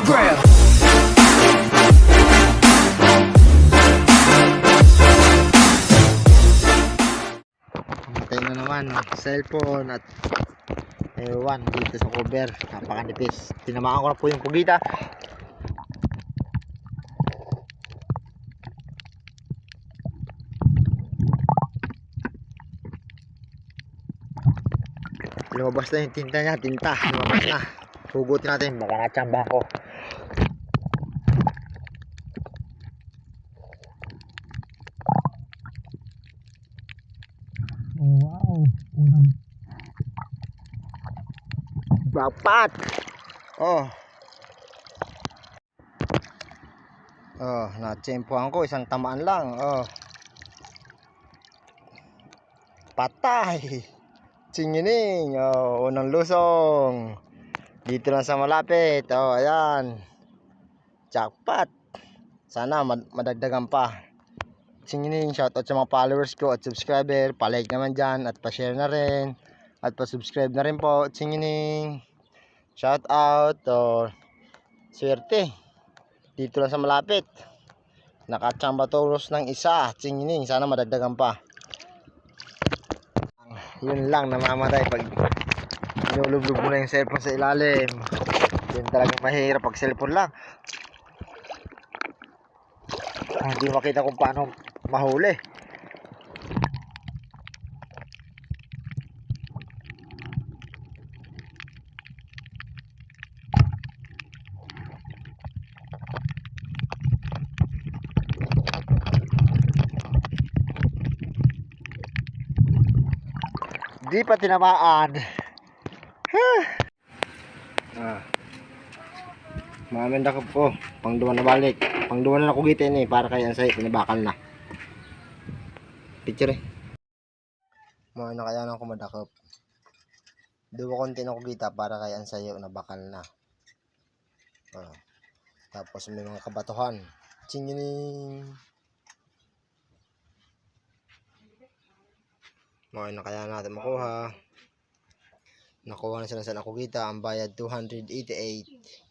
Grab. Hintay na naman ang cellphone at ewan dito sa cover. Napakanipis. Tinamaan ko na po yung pugita. Lumabas na yung tinta niya. Lumabas na. Hugutin natin. Baka natsamba ko. Oh, wow. Unang Bapat. Oh. Oh, natsempohan ko. Isang tamaan lang. Oh. Patay. Tsingining. Oh, unang lusong. Dito lang sa malapit. Oh, ayan. Jackpot. Sana madagdagan pa. Tsingining. Shoutout sa mga followers ko at subscriber. Pa-like naman dyan at pa-share na rin. At pa-subscribe na rin po. Tsingining. Shoutout. Oh, swerte. Dito lang sa malapit. Nakachamba toros ng isa. Tsingining. Sana madagdagan pa. Yun lang, namamatay pag inulublog mo na yung cellphone sa ilalim. Yun talagang mahirap pag cellphone lang. Hindi makita kung paano mahuli. Di pa tinamaan. Mamenda ko po. Pangduman na balik. Pangduman na nakugitin eh. Para kaya sa'yo. Pinabakal na. Picture eh. Mga nakayanan ko madakop. Duwa konti na kugita para kaya sa'yo. Nabakal na. Tapos may mga kabatuhan. Tsingining. Mga nakaya natin makuha. Nakuha na sila sa nakugita. Ang bayad 288.